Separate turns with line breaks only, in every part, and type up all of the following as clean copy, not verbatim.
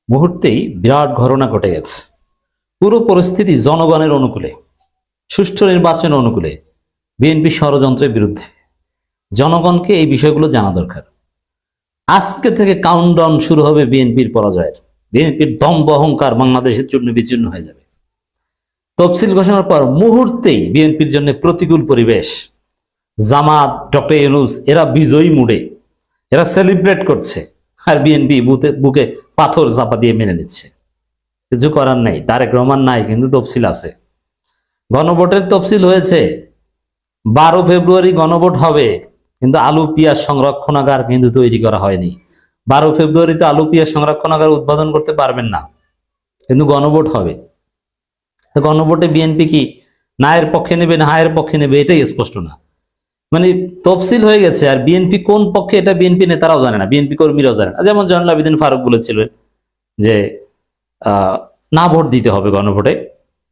মুহূর্তেই বিরাট ঘটনা ঘটে গেছে। পুরো পরিস্থিতি জনগণের অনুকূলে, সুষ্ঠু নির্বাচন অনুকূলে, বিএনপি ষড়যন্ত্রের বিরুদ্ধে। জনগণকে এই বিষয়গুলো জানা দরকার। আজকে থেকে কাউন্টডাউন শুরু হবে বিএনপির পরাজয়ের। বিএনপির দম্ভ অহংকার বাংলাদেশের চূর্ণ বিচূর্ণ হয়ে যাবে। তফসিল ঘোষণার পর মুহূর্তেই বিএনপির জন্য প্রতিকূল পরিবেশ। জামাত, ডক্টর ইউনূস এরা বিজয়ী মুডে, এরা সেলিব্রেট করছে, আর বিএনপি বুকে পাথর চাপা দিয়ে মেনে নিচ্ছে। কিছু করার নেই, তারেক রহমান নাই, কিন্তু তফসিল আছে। গণভোটের তফসিল হয়েছে, 12 ফেব্রুয়ারি গণভোট হবে, কিন্তু আলু পেঁয়াজ সংরক্ষণাগার কিন্তু তৈরি করা হয়নি। 12 ফেব্রুয়ারিতে আলু পেঁয়াজ সংরক্ষণাগার উদ্বোধন করতে পারবেন না, কিন্তু গণভোট হবে। তো গণভোটে বিএনপি কি নায়ের পক্ষে নেবে না হায়ের পক্ষে নেবে, এটাই স্পষ্ট না। মানে তফসিল হয়ে গেছে, আর বিএনপি কোন পক্ষে এটা বিএনপি নেতারাও জানে না, বিএনপি কর্মীরাও জানে না। যেমন জয়নুল আবেদিন ফারুক বলেছিলেন যে না ভোট দিতে হবে, গণভোটে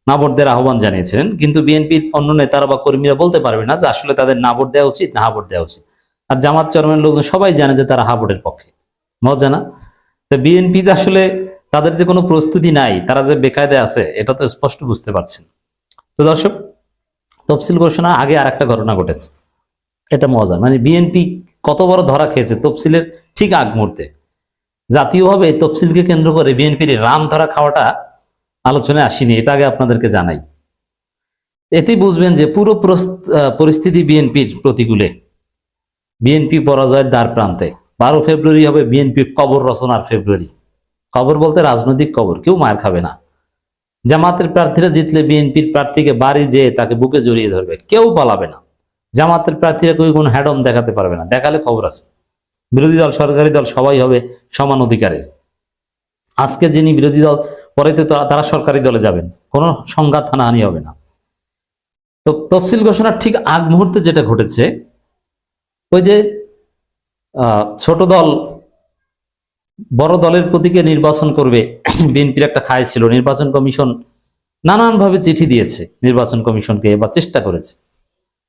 না ভোট দেওয়ার আহ্বান জানিয়েছিলেন, কিন্তু বিএনপির অন্য নেতারা বা কর্মীরা বলতে পারবে না যে আসলে তাদের না ভোট দেওয়া উচিত না হা ভোট দেওয়া উচিত। আর জামাত চরমের লোকজন সবাই জানে যে তারা হা ভোটের পক্ষে। মজা না? তো বিএনপি যে আসলে তাদের যে কোনো প্রস্তুতি নাই, তারা যে বেকায়দে আছে, এটা তো স্পষ্ট বুঝতে পারছেন। তো দর্শক, তফসিল ঘোষণার আগে আর একটা ঘটনা ঘটেছে, এটা মজা। মানে বিএনপি কত বড় ধরা খেয়েছে তফসিলের ঠিক আগ মুহূর্তে। জাতীয়ভাবে তফসিলকে কেন্দ্র করে বিএনপির রাম ধরা খাওয়াটা আলোচনায় আসেনি, এটা আগে আপনাদেরকে জানাই। এতেই বুঝবেন যে পুরো পরিস্থিতি বিএনপির প্রতিকূলে, বিএনপি পরাজয়ের দ্বার প্রান্তে। 12 ফেব্রুয়ারি হবে বিএনপির কবর রচনার ফেব্রুয়ারি। কবর বলতে রাজনৈতিক কবর, কেউ মার খাবে না। জামাতের প্রার্থীরা জিতলে বিএনপির প্রার্থীকে বাড়ি যেয়ে তাকে বুকে জড়িয়ে ধরবে, কেউ পালাবে না। জামাতের প্রার্থীরা কেউ কোনো হ্যাডম দেখাতে পারবে না, দেখালে খবর আছে। বিরোধী দল সরকারি দল সবাই হবে সমান অধিকারের। আজকে যিনি বিরোধী দল, পরে তো তারা সরকারি দলে যাবেন, কোনো সংঘাত হানাহানি হবে না। তো তফসিল ঘোষণার ঠিক আগ মুহূর্তে যেটা ঘটেছে, ওই যে ছোট দল বড় দলের প্রতীকে নির্বাচন করবে, বিএনপির একটা খায়েশ ছিল। নির্বাচন কমিশন নানানভাবে চিঠি দিয়েছে নির্বাচন কমিশনকে, এবার চেষ্টা করেছে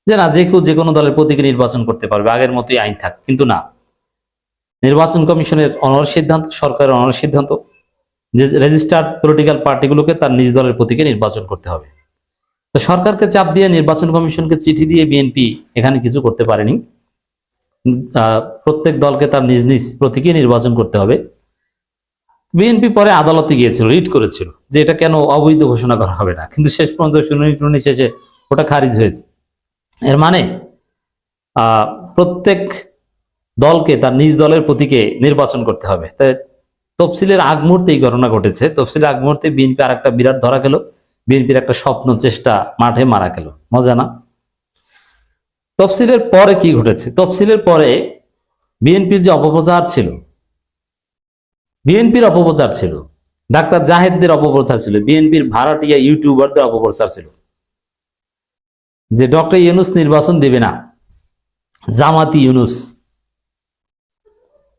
যে না, যে কেউ যে কোনো দলের প্রতীকে নির্বাচন করতে পারবে, আগের মতোই আইন থাক। কিন্তু না, নির্বাচন কমিশনের অনড় সিদ্ধান্ত, সরকারের অনড় সিদ্ধান্ত যে রেজিস্টার্ড পলিটিক্যাল পার্টিগুলোকে তার নিজ দলের প্রতীকে নির্বাচন করতে হবে। তো সরকারকে চাপ দিয়ে নির্বাচন কমিশনকে চিঠি দিয়ে বিএনপি এখানে কিছু করতে পারেনি। প্রত্যেক দলকে তার নিজ নিজ প্রতীকে নির্বাচন করতে হবে। বিএনপি পরে আদালতে গিয়েছিল, রিট করেছিল যে এটা কেন অবৈধ ঘোষণা করা হবে না, কিন্তু শেষ পর্যন্ত শুনানি শেষে ওটা খারিজ হয়েছে। এর মানে প্রত্যেক দলকে তার নিজ দলের প্রতীকে নির্বাচন করতে হবে। তাই তফসিলের আগ মুহূর্তে এই ঘটনা ঘটেছে। তফসিলের আগ মুহূর্তে বিএনপি আর একটা বিরাট ধরা গেল, বিএনপির একটা স্বপ্ন চেষ্টা মাঠে মারা গেল। মজা না? তফসিলের পরে কি ঘটেছে? তফসিলের পরে বিএনপির যে অপপ্রচার ছিল, বিএনপির অপপ্রচার ছিল, ডাক্তার জাহেদদের অপপ্রচার ছিল, বিএনপির ভাড়াটিয়া ইউটিউবারদের অপপ্রচার ছিল যে ডক্টর ইউনূস নির্বাচন দেবে না, জামাতি ইউনূস।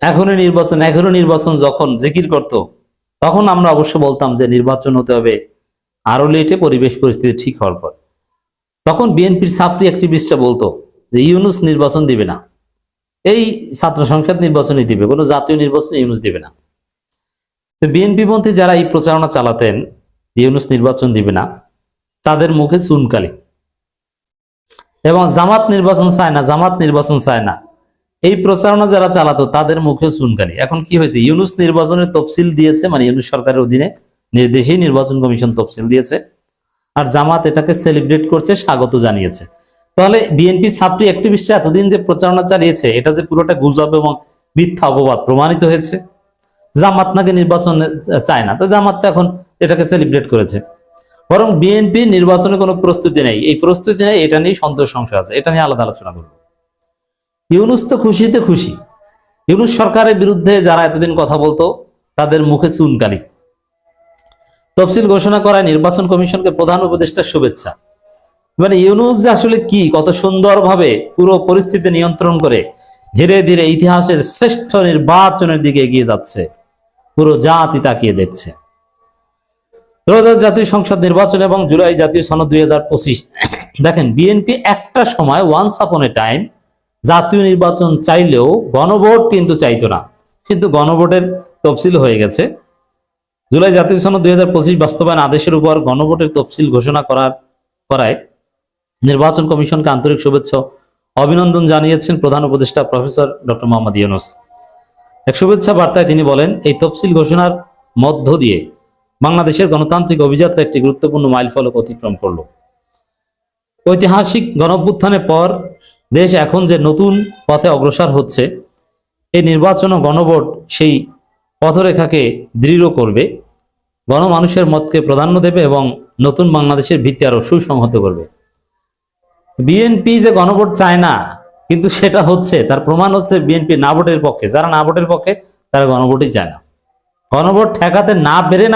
এখনো নির্বাচন যখন জিকির করত, তখন আমরা অবশ্য বলতাম যে নির্বাচন হতে হবে আরো লেটে, পরিবেশ পরিস্থিতি ঠিক হওয়ার পর। তখন বিএনপির ছাত্রী অ্যাক্টিভিস্টরা বলতো যে ইউনূস নির্বাচন দিবে না, এই ছাত্র সংসদ নির্বাচনই দিবে, কোনো জাতীয় নির্বাচন ইউনূস দিবে না। তো বিএনপি পন্থী যারা এই প্রচারণা চালাতেন ইউনূস নির্বাচন দিবে না, তাদের মুখে চুনকালি। এবং জামাত নির্বাচন চায় না, এই প্রচারণা যারা চালাতো তাদের মুখে চুনকালি। এখন কি হয়েছে? ইউনূস নির্বাচনের তফসিল দিয়েছে, মানে ইউনূস সরকারের অধীনে নির্দেশেই নির্বাচন কমিশন তফসিল দিয়েছে, আর জামাত এটাকে সেলিব্রেট করছে, স্বাগত জানিয়েছে। তাহলে বিএনপি ছাত্রী অ্যাক্টিভিস্টরা এতদিন যে প্রচারণা চালিয়েছে, এটা যে পুরোটা গুজব এবং মিথ্যা অপবাদ প্রমাণিত হয়েছে। জামাত নাকি নির্বাচন চায় না, তো জামাত তো এখন এটাকে সেলিব্রেট করেছে। বরং বিএনপি নির্বাচনে কোনো প্রস্তুতি নেই, এই প্রস্তুতি নেই, এটা নিয়ে সন্তোষ সংশয় আছে, এটা নিয়ে আলাদা আলোচনা করবো। ইউনূস তো খুশিতে খুশি। ইউনূস সরকারের বিরুদ্ধে যারা এতদিন কথা বলতো তাদের মুখে চুনকালি। তফসিল ঘোষণা করায় নির্বাচন কমিশনকে প্রধান উপদেষ্টার শুভেচ্ছা। মানে ইউনূস যে আসলে কি, কত সুন্দরভাবে পুরো পরিস্থিতি নিয়ন্ত্রণ করে ধীরে ধীরে ইতিহাসের শ্রেষ্ঠ নির্বাচনের দিকে এগিয়ে যাচ্ছে, পুরো জাতি তাকিয়ে দেখছে। ত্রয়োদশ জাতীয় সংসদ নির্বাচন এবং জুলাই জাতীয় সনদ 2025। দেখেন, বিএনপি একটা সময় ওয়ান্স আপন এ টাইম জাতীয় নির্বাচন চাইলেও গণভোট কিন্তু চাইতো না, কিন্তু গণভোটের তফসিল হয়ে গেছে। জুলাই জাতীয় সনদ 2025 বাস্তবায়ন আদেশের উপর গণভোটের তফসিল ঘোষণা করায় নির্বাচন কমিশনকে আন্তরিক শুভেচ্ছা অভিনন্দন জানিয়েছেন প্রধান উপদেষ্টা প্রফেসর ডক্টর মোহাম্মদ ইউনূস। এক শুভেচ্ছা বার্তায় তিনি বলেন, এই তফসিল ঘোষণার মধ্য দিয়ে বাংলাদেশের গণতান্ত্রিক অভিযাত্রা একটি গুরুত্বপূর্ণ মাইলফলক অতিক্রম করল। ঐতিহাসিক গণঅভ্যুত্থানের পর দেশ এখন যে নতুন পথে অগ্রসর হচ্ছে, এই নির্বাচন ও গণভোট সেই পথরেখাকে দৃঢ় করবে, গণমানুষের মতকে প্রাধান্য দেবে এবং নতুন বাংলাদেশের ভিত্তি আরো সুসংহত করবে। বিএনপি যে গণভোট চায় না, কিন্তু সেটা হচ্ছে, তার প্রমাণ হচ্ছে বিএনপি না ভোটের পক্ষে। যারা না ভোটের পক্ষে তারা গণভোটই চায় না। গণভোট ঠেকাতে না পেরে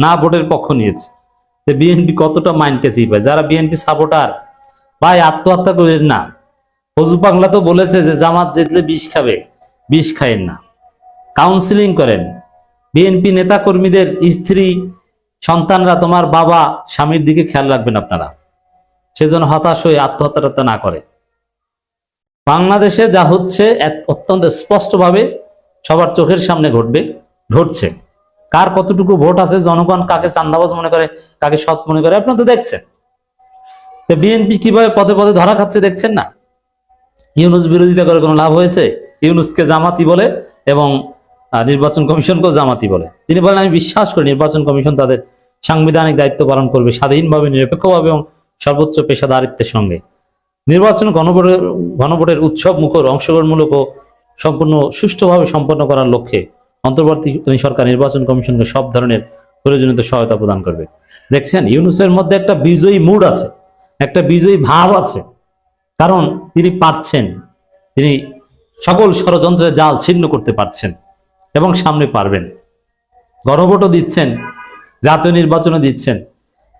না ভোটের পক্ষ নিয়েছে। বিএনপি কতটা মাইন্ডকে চিপায়। যারা বিএনপি সাপোর্টার, ভাই আত্মহত্যা করেন না। ফজু পাগলা তো বলেছে যে জামাত জিতলে বিষ খাবে, বিষ খায়েন না, কাউন্সিলিং করেন। বিএনপি নেতা কর্মীদের স্ত্রী সন্তানরা, তোমার বাবা স্বামীর দিকে খেয়াল রাখবেন আপনারা, সেজন্য হতাশ হয়ে আত্মহত্যা না করে। বাংলাদেশে যা হচ্ছে অত্যন্ত স্পষ্টভাবে সবার চোখের সামনে ঘটছে। কার কতটুকু ভোট আছে, জনগণ কাকে চান্দাবাজ মনে করে, কাকে সৎ মনে করে, আপনারা তো দেখছেন। বিএনপি কিভাবে পদে পদে ধরা খাচ্ছে দেখছেন না। ইউনূস বিরোধিতা করে কোনো লাভ হয়েছে? ইউনূসকে জামাতি বলে এবং নির্বাচন কমিশনকেও জামাতি বলে। তিনি বলেন, আমি বিশ্বাস করি নির্বাচন কমিশন তাদের সাংবিধানিক দায়িত্ব পালন করবে স্বাধীনভাবে, নিরপেক্ষভাবে এবং সর্বোচ্চ পেশাদারিত্বের সঙ্গে। নির্বাচন গণভোটের উৎসব মুখর, অংশগ্রহণমূলক ও সম্পূর্ণ সুষ্ঠুভাবে সম্পন্ন করার লক্ষ্যে অন্তর্বর্তীকালীন সরকার নির্বাচন কমিশনকে সব ধরনের প্রয়োজনীয় সহায়তা প্রদান করবে। দেখছেন, ইউনূসের মধ্যে একটা বিজয়ী মুড আছে, একটা বিজয়ী ভাব আছে, কারণ তিনি পারছেন, তিনি সকল ষড়যন্ত্রের জাল ছিন্ন করতে পারছেন এবং সামনে পারবেন। গণভোটও দিচ্ছেন, জাতীয় নির্বাচনও দিচ্ছেন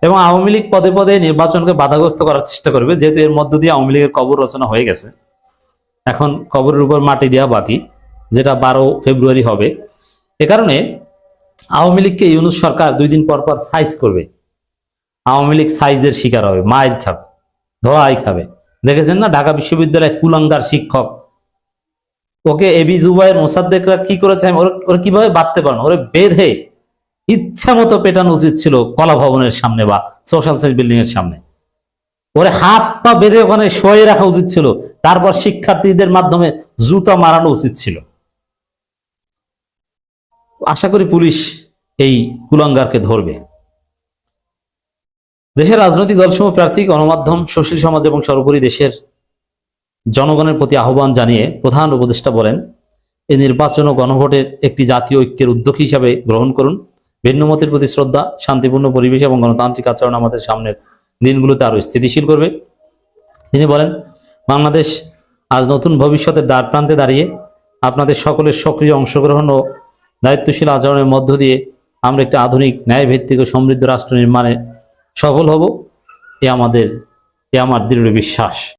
এবং আওয়ামী লীগ পদে পদে নির্বাচনকে বাধাগ্রস্ত করার চেষ্টা করবে। যেহেতু এর মধ্য দিয়ে আওয়ামী লীগের কবর রচনা হয়ে গেছে, এখন কবরের উপর মাটি দেওয়া বাকি, যেটা 12 ফেব্রুয়ারি হবে। এ কারণে আওয়ামী লীগকে ইউনূস সরকার 2 দিন পর পর সাইজ করবে। আওয়ামী লীগ সাইজের শিকার হবে, মাইর খাবে, ধোয়াই খাবে। দেখেছেন না, ঢাকা বিশ্ববিদ্যালয়ে কুলাঙ্গার শিক্ষক, ওকে এবি জুবাইর মোসাদ্দেকরা কি করেছে, ওরা কিভাবে বাঁধতে পারেন, ওরে বেঁধে ইচ্ছা মতো পেটানো উচিত ছিল কলা ভবনের সামনে বা সোশ্যাল সায়েন্স বিল্ডিং এর সামনে। ওরে হাত পা বেঁধে ওখানে শোয়ে রাখা উচিত ছিল, তারপর শিক্ষার্থীদের মাধ্যমে জুতা মারানো উচিত ছিল। আশা করি পুলিশ এই কুলাঙ্গারকে ধরবে। দেশের রাজনৈতিক দলসমূহ, প্রার্থী, গণমাধ্যম, সুশীল সমাজ এবং সর্বোপরি দেশের জনগণের প্রতি আহ্বান জানিয়ে প্রধান উপদেষ্টা বলেন, এই নির্বাচন ও গণভোটের একটি জাতীয় ঐক্যের উদ্যোগ হিসাবে গ্রহণ করুন। ভিন্নমতের প্রতি শ্রদ্ধা, শান্তিপূর্ণ পরিবেশ এবং গণতান্ত্রিক আচরণ আমাদের সামনের দিনগুলোতে আরো স্থিতিশীল করবে। তিনি বলেন, বাংলাদেশ আজ নতুন ভবিষ্যতের দ্বার প্রান্তে দাঁড়িয়ে আপনাদের সকলের সক্রিয় অংশগ্রহণ ও দায়িত্বশীল আচরণের মধ্য দিয়ে আমরা একটি আধুনিক, ন্যায়ভিত্তিক ও সমৃদ্ধ রাষ্ট্র নির্মাণে সফল হব। এ আমার দৃঢ় বিশ্বাস।